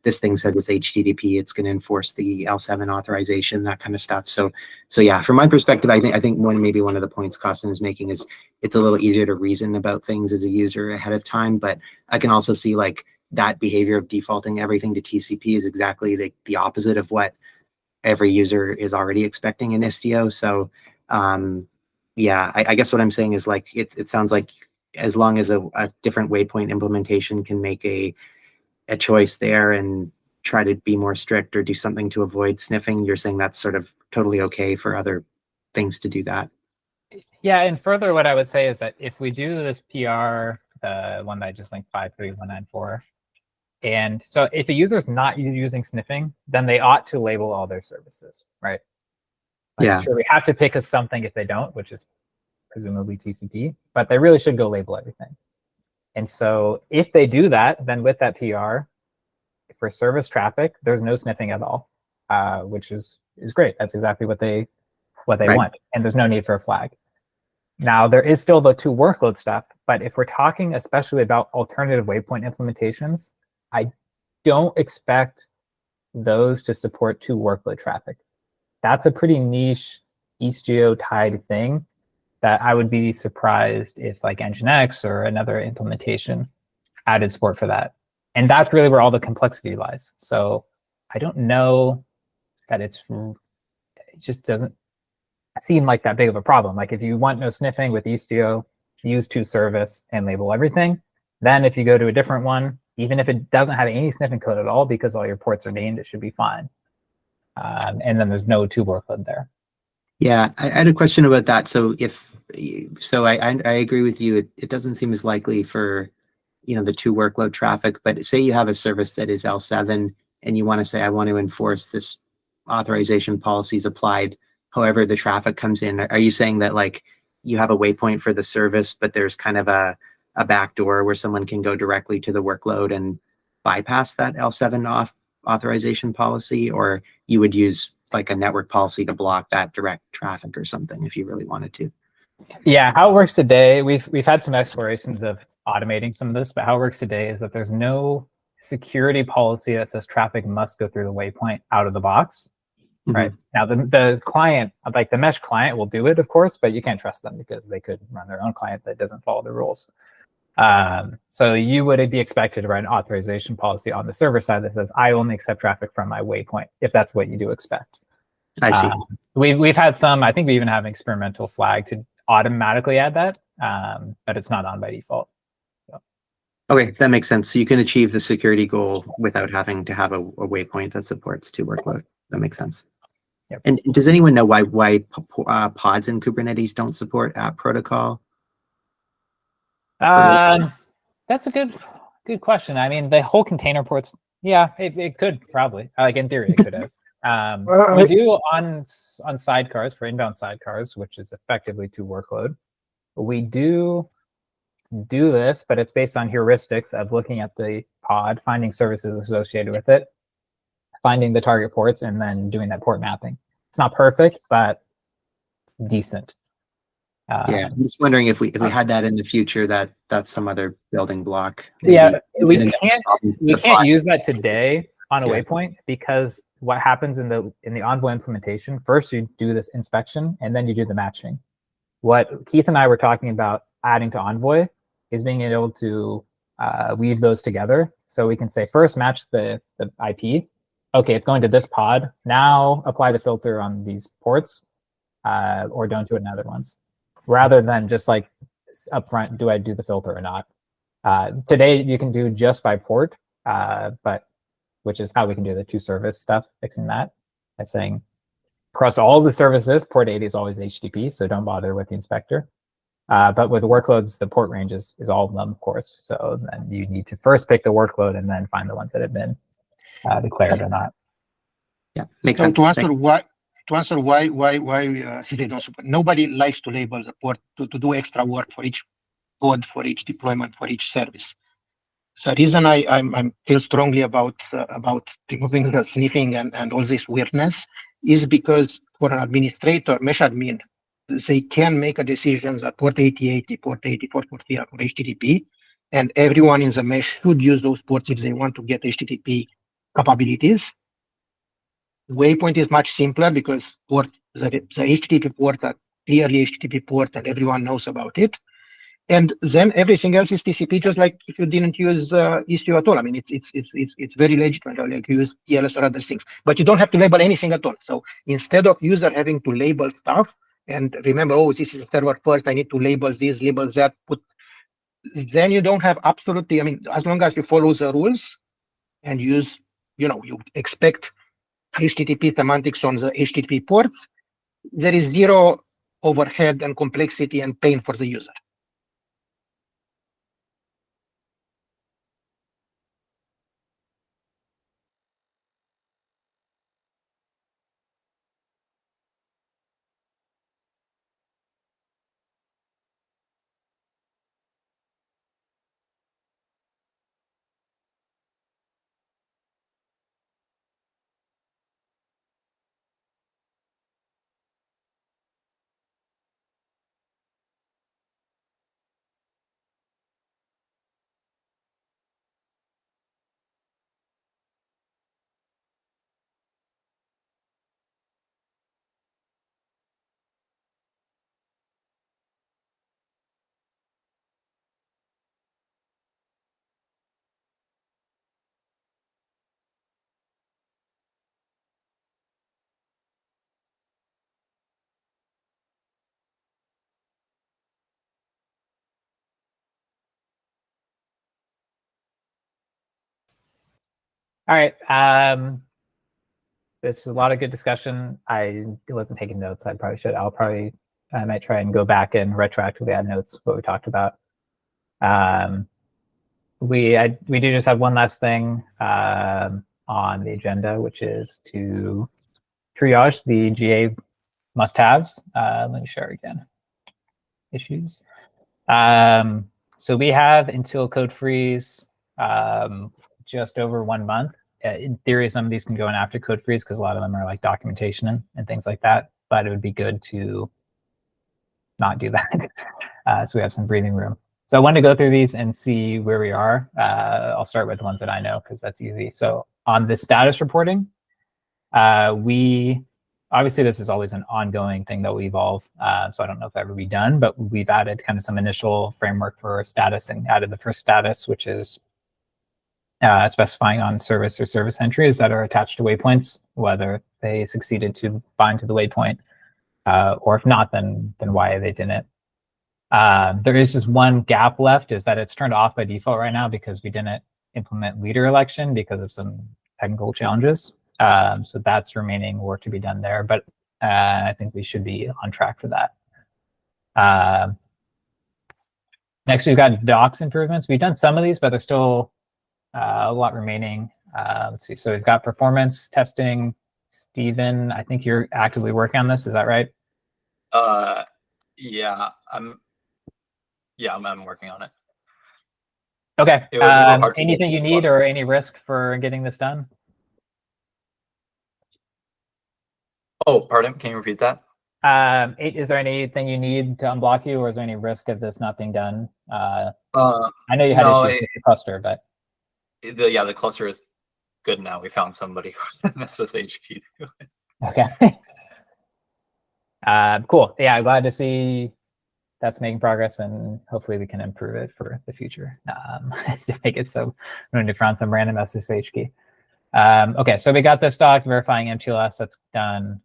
this thing says it's HTTP, it's going to enforce the L7 authorization, that kind of stuff. So yeah, from my perspective, I think maybe one of the points Costin is making is it's a little easier to reason about things as a user ahead of time. But I can also see like that behavior of defaulting everything to TCP is exactly the opposite of what every user is already expecting in Istio. So yeah, I guess what I'm saying is like it sounds like as long as a different waypoint implementation can make a choice there and try to be more strict or do something to avoid sniffing, you're saying that's sort of totally okay for other things to do that. Yeah, and further, what I would say is that if we do this PR, the one that I just linked 53194, and so if a user is not using sniffing, then they ought to label all their services, right? Like, yeah. Sure, we have to pick a something if they don't, which is presumably TCP, but they really should go label everything. And so if they do that, then with that PR, for service traffic, there's no sniffing at all, which is great. That's exactly what they right. want, and there's no need for a flag. Now, there is still the two workload stuff, but if we're talking especially about alternative waypoint implementations, I don't expect those to support two workload traffic. That's a pretty niche Istio tied thing that I would be surprised if like Nginx or another implementation added support for that. And that's really where all the complexity lies. So I don't know that it just doesn't seem like that big of a problem. Like if you want no sniffing with Istio, use toService and label everything. Then if you go to a different one, even if it doesn't have any sniffing code at all because all your ports are named, it should be fine. And then there's no two workload there. Yeah, I had a question about that. So I agree with you. It doesn't seem as likely for the two workload traffic, but say you have a service that is L7 and you want to say, I want to enforce this authorization policies applied however the traffic comes in. Are you saying that like you have a waypoint for the service, but there's kind of a backdoor where someone can go directly to the workload and bypass that L7 authorization policy, or you would use like a network policy to block that direct traffic or something if you really wanted to? Yeah, how it works today, we've had some explorations of automating some of this, but how it works today is that there's no security policy that says traffic must go through the waypoint out of the box. right? Now the client, like the mesh client, will do it, of course, but you can't trust them because they could run their own client that doesn't follow the rules. So you would be expected to write an authorization policy on the server side that says, I only accept traffic from my waypoint, if that's what you do expect. I see. We've had some, I think we even have an experimental flag to automatically add that, but it's not on by default. So. Okay, that makes sense. So you can achieve the security goal without having to have a waypoint that supports two workload. That makes sense. Yep. And does anyone know why pods in Kubernetes don't support app protocol? That's a good question. I mean, the whole container ports, yeah, it could probably, like in theory, it could have. We do on sidecars for inbound sidecars, which is effectively two workload. We do this, but it's based on heuristics of looking at the pod, finding services associated with it, finding the target ports, and then doing that port mapping. It's not perfect, but decent. Yeah, I'm just wondering if we had that in the future, that's some other building block. Yeah, we can't use that today on a waypoint, because what happens in the Envoy implementation, first you do this inspection and then you do the matching. What Keith and I were talking about adding to Envoy is being able to weave those together. So we can say first match the IP. Okay, it's going to this pod. Now apply the filter on these ports, or don't do it in other ones. Rather than just like upfront, do I do the filter or not? Today you can do just by port, but which is how we can do the two service stuff, fixing that by saying across all the services, port 80 is always HTTP, so don't bother with the inspector. But with workloads, the port range is all of them, of course. So then you need to first pick the workload and then find the ones that have been declared or not. Yeah, makes sense. To answer why they don't support. Nobody likes to label the port to do extra work for each pod, for each deployment, for each service. The reason I feel strongly about removing the sniffing and all this weirdness is because for an administrator, mesh admin, they can make a decision that port 8080, port 8440 are for HTTP, and everyone in the mesh should use those ports if they want to get HTTP capabilities. Waypoint is much simpler because the HTTP port are clearly HTTP port and everyone knows about it. And then everything else is TCP, just like if you didn't use Istio at all. I mean, it's very legitimate, like you use TLS or other things, but you don't have to label anything at all. So instead of user having to label stuff and remember, oh, this is a server first, I need to label this, label that, then you don't have absolutely, I mean, as long as you follow the rules and use, you expect HTTP semantics on the HTTP ports, there is zero overhead and complexity and pain for the user. All right. This is a lot of good discussion. I wasn't taking notes. I probably should. I might try and go back and retroactively add notes what we talked about. We do just have one last thing on the agenda, which is to triage the GA must-haves. Let me share again. Issues. So we have until code freeze just over 1 month. In theory, some of these can go in after code freeze because a lot of them are like documentation and things like that. But it would be good to not do that. So we have some breathing room. So I wanted to go through these and see where we are. I'll start with the ones that I know because that's easy. So on the status reporting, we obviously this is always an ongoing thing that will evolve. So I don't know if that will be done, but we've added kind of some initial framework for status and added the first status, which is specifying on service or service entries that are attached to waypoints, whether they succeeded to bind to the waypoint, or if not, then why they didn't. There is just one gap left, is that it's turned off by default right now because we didn't implement leader election because of some technical challenges. So that's remaining work to be done there, but I think we should be on track for that. Next, we've got docs improvements. We've done some of these, but there's still a lot remaining. Let's see. So we've got performance testing. Stephen, I think you're actively working on this. Is that right? Yeah, I'm working on it. Okay. It was a little hard to anything you need or any risk for getting this done? Oh, pardon. Can you repeat that? Is there anything you need to unblock you, or is there any risk of this not being done? I know you had issues with the cluster, but the cluster is good now. We found somebody who SSHP. Okay. Cool. Yeah, I'm glad to see that's making progress, and hopefully we can improve it for the future to make it so we don't find some random SSH key. Okay, so we got this doc verifying MTLS. That's done.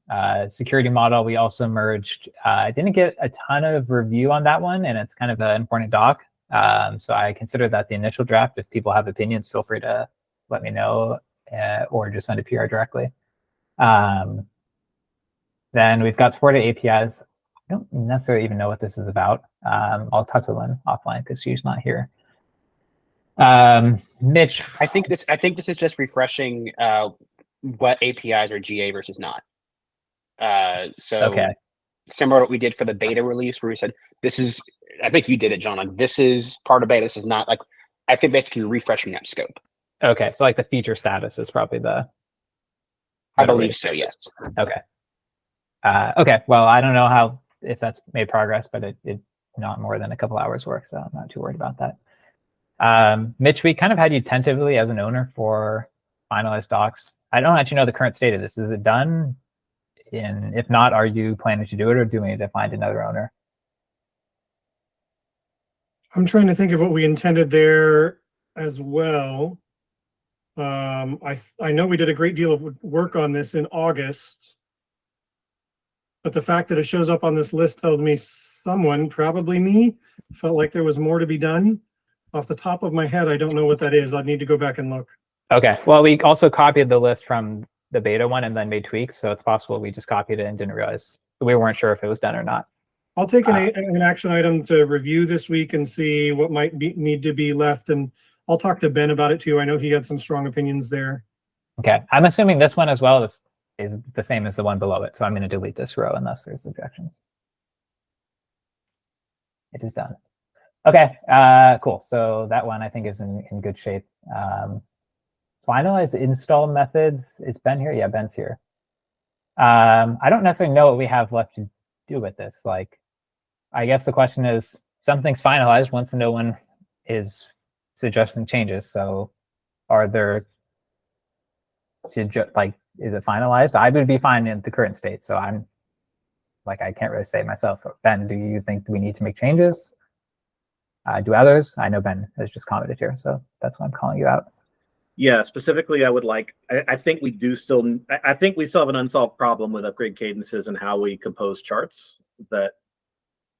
Security model, we also merged. I didn't get a ton of review on that one, and it's kind of an important doc. So I consider that the initial draft. If people have opinions, feel free to let me know, or just send a PR directly. Then we've got supported APIs. I don't necessarily even know what this is about. I'll talk to Lynn offline because she's not here. Mitch, I think this is just refreshing what APIs are GA versus not. So okay. Similar to what we did for the beta release, where we said this is. I think you did it, John. Like, this is part of beta. This is not, like, I think basically refreshing that scope. Okay, so like the feature status is probably the. I believe so. Yes. Okay. Okay. Well, I don't know if that's made progress, but it's not more than a couple hours work, so I'm not too worried about that. Mitch, we kind of had you tentatively as an owner for finalized docs. I don't actually know the current state of this. Is it done? And if not, are you planning to do it, or do we need to find another owner? I'm trying to think of what we intended there as well. I know we did a great deal of work on this in August, but the fact that it shows up on this list tells me someone, probably me, felt like there was more to be done. Off the top of my head, I don't know what that is. I'd need to go back and look. Okay. Well, we also copied the list from the beta one and then made tweaks, so it's possible we just copied it and didn't realize. We weren't sure if it was done or not. I'll take an action item to review this week and see what might need to be left, and I'll talk to Ben about it too. I know he had some strong opinions there. Okay, I'm assuming this one as well is the same as the one below it, so I'm going to delete this row unless there's objections. It is done. Okay, cool. So that one I think is in good shape. Finalize install methods. Is Ben here? Yeah, Ben's here. I don't necessarily know what we have left to do with this. Like, I guess the question is, something's finalized once no one is suggesting changes. So are there, like, is it finalized? I would be fine in the current state. So I'm like, I can't really say myself. Ben, do you think we need to make changes? Do others? I know Ben has just commented here, so that's why I'm calling you out. Yeah, specifically, I would like, I think we still have an unsolved problem with upgrade cadences and how we compose charts that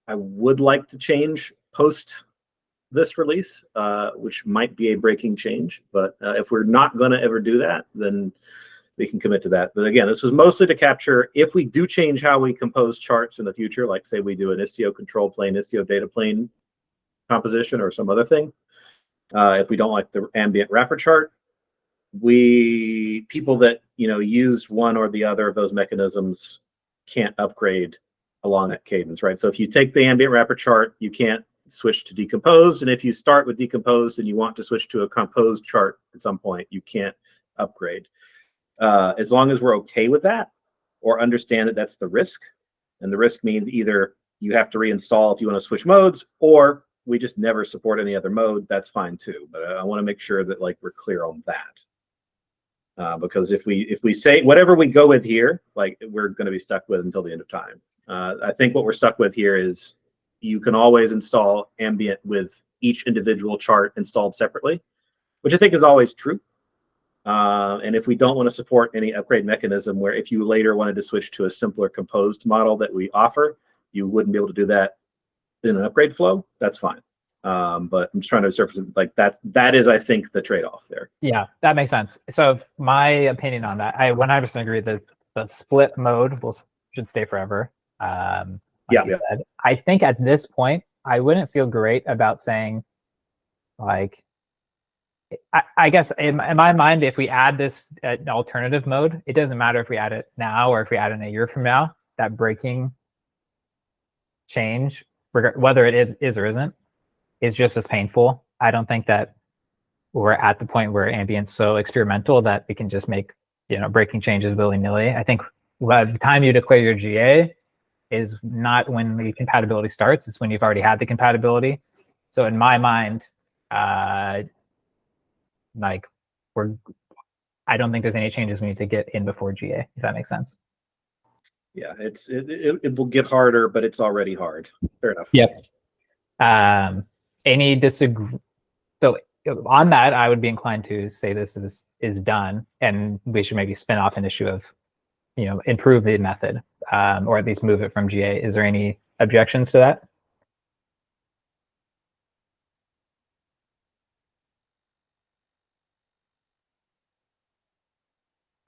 I would like to change post this release, which might be a breaking change. But if we're not going to ever do that, then we can commit to that. But again, this was mostly to capture if we do change how we compose charts in the future, like say we do an Istio control plane, Istio data plane composition or some other thing. If we don't like the ambient wrapper chart, people that used one or the other of those mechanisms can't upgrade along that cadence, right? So if you take the ambient wrapper chart, you can't switch to decomposed, and if you start with decomposed and you want to switch to a composed chart at some point, you can't upgrade. As long as we're okay with that, or understand that that's the risk, and the risk means either you have to reinstall if you want to switch modes, or we just never support any other mode, that's fine too. But I want to make sure that we're clear on that. because if we say whatever we go with here, like we're going to be stuck with until the end of time. I think what we're stuck with here is you can always install Ambient with each individual chart installed separately, which I think is always true. And if we don't want to support any upgrade mechanism where if you later wanted to switch to a simpler composed model that we offer, you wouldn't be able to do that in an upgrade flow, that's fine. But I'm just trying to surface it, like that is, I think, the trade-off there. Yeah, that makes sense. So my opinion on that, I 100% agree that the split mode should stay forever. Like you said. I think at this point, I wouldn't feel great about saying, like, I guess in my mind, if we add this alternative mode, it doesn't matter if we add it now or if we add it in a year from now, that breaking change, whether it is or isn't, is just as painful. I don't think that we're at the point where Ambient's so experimental that we can just make, breaking changes willy-nilly. I think by the time you declare your GA is not when the compatibility starts, it's when you've already had the compatibility. So in my mind, I don't think there's any changes we need to get in before GA, if that makes sense. Yeah, it will get harder, but it's already hard. Fair enough. Yep. Any disagree? So on that, I would be inclined to say this is done, and we should maybe spin off an issue of, improve the method, or at least move it from GA. Is there any objections to that?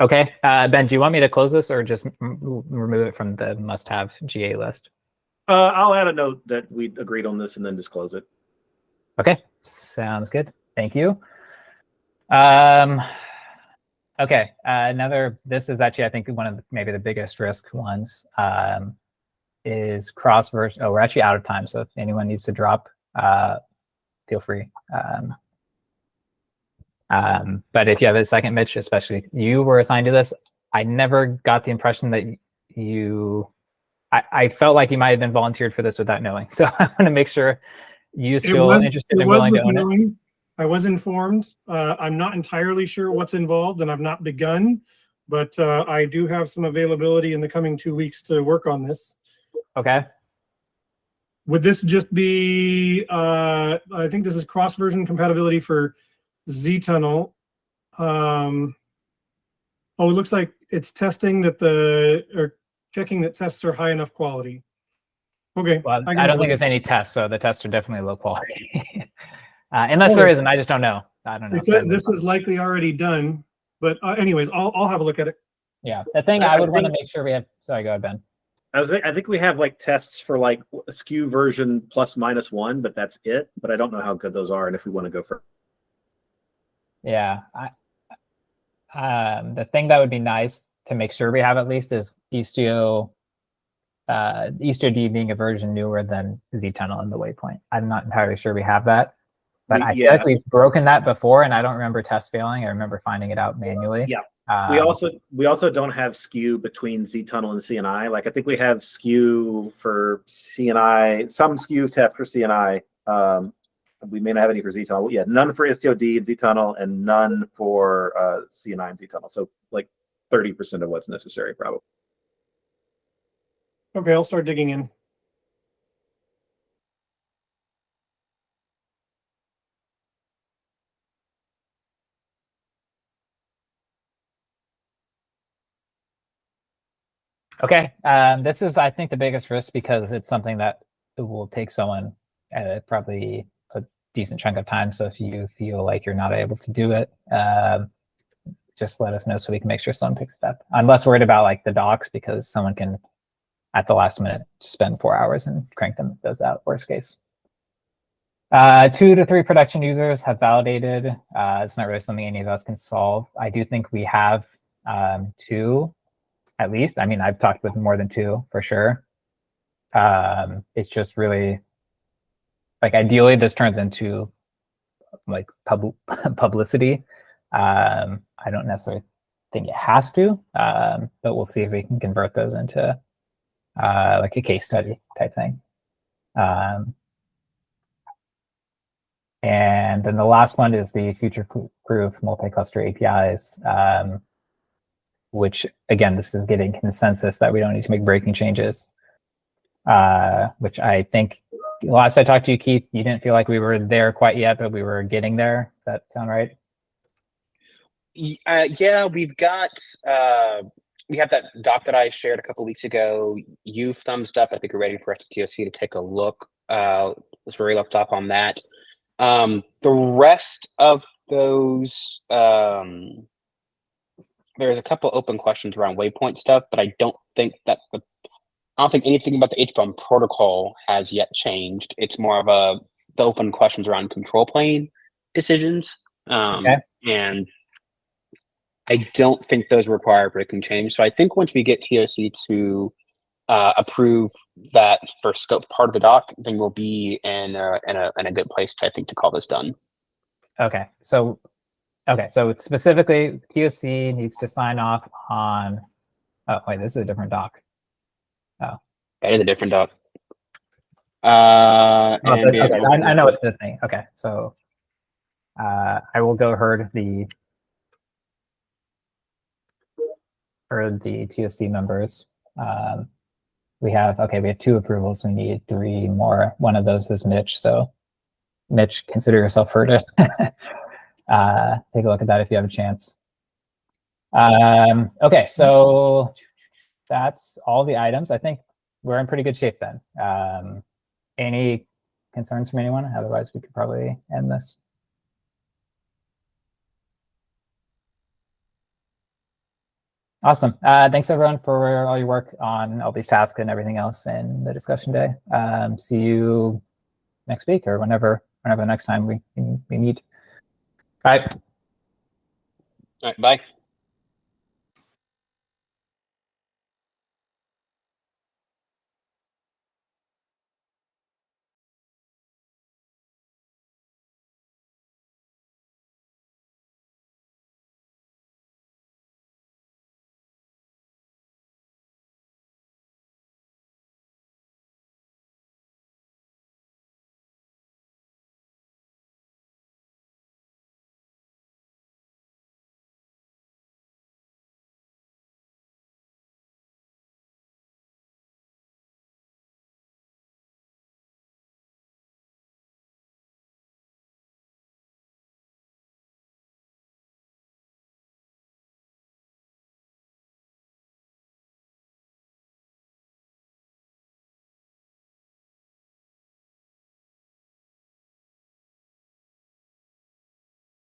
Okay, Ben, do you want me to close this or just remove it from the must-have GA list? I'll add a note that we agreed on this and then disclose it. Okay, sounds good. Thank you. Okay, this is actually, I think, one of maybe the biggest risk ones, is cross-version. Oh, we're actually out of time, so if anyone needs to drop, feel free. But if you have a second, Mitch, especially you were assigned to this, I never got the impression that I felt like you might have been volunteered for this without knowing. So I want to make sure you still interested and willing to own it. I was informed. I'm not entirely sure what's involved, and I've not begun, but I do have some availability in the coming 2 weeks to work on this. Okay. Would this just be, I think this is cross-version compatibility for zTunnel. Oh, it looks like it's testing that or checking that tests are high enough quality. Okay. Well, I don't think there's any tests, so the tests are definitely low quality. Unless there isn't, I just don't know. I don't know. It says this is likely already done, but anyways, I'll have a look at it. Yeah, the thing I would want to make sure we have. Sorry, go ahead, Ben. I think we have like tests for like SKU version ±1, but that's it. But I don't know how good those are, and if we want to go for. Yeah, the thing that would be nice to make sure we have at least is Istio D being a version newer than zTunnel in the waypoint. I'm not entirely sure we have that, but I feel like we've broken that before, and I don't remember test failing. I remember finding it out manually. Yeah. We also don't have SKU between zTunnel and CNI. Like I think we have SKU for CNI, some SKU tests for CNI. We may not have any for zTunnel. Yeah, none for IstioD and zTunnel, and none for CNI and zTunnel. So like 30% of what's necessary, probably. Okay, I'll start digging in. Okay, this is, I think, the biggest risk because it's something that will take someone probably a decent chunk of time. So if you feel like you're not able to do it, just let us know so we can make sure someone picks it up. I'm less worried about like the docs because someone can, at the last minute, spend 4 hours and crank those out, worst case. 2 to 3 production users have validated. It's not really something any of us can solve. I do think we have 2, at least. I mean, I've talked with more than 2 for sure. It's just really, like, ideally this turns into like publicity. I don't necessarily think it has to, but we'll see if we can convert those into like a case study type thing. And then the last one is the future-proof multi-cluster APIs, which again, this is getting consensus that we don't need to make breaking changes. Which I think last I talked to you, Keith, you didn't feel like we were there quite yet, but we were getting there. Does that sound right? Yeah, we've got we have that doc that I shared a couple weeks ago. You thumbs up. I think we're waiting for STOC to take a look. That's where we left off on that. The rest of those, there's a couple open questions around waypoint stuff, but I don't think anything about the HBOM protocol has yet changed. It's more of the open questions around control plane decisions. Okay. And I don't think those require breaking change. So I think once we get TOC to approve that for scope part of the doc, then we'll be in a good place to, I think, to call this done. Okay. So specifically, TOC needs to sign off on. Oh wait, this is a different doc. Oh, that is a different doc. okay, I know it's the thing. Okay, so I will go herd the TOC members. We have 2 approvals. We need 3 more. One of those is Mitch. So Mitch, consider yourself herded. Take a look at that if you have a chance. Okay, so that's all the items. I think we're in pretty good shape then. Any concerns from anyone? Otherwise, we could probably end this. Awesome. Thanks everyone for all your work on all these tasks and everything else in the discussion day. See you next week or whenever the next time we meet. Bye. All right, bye.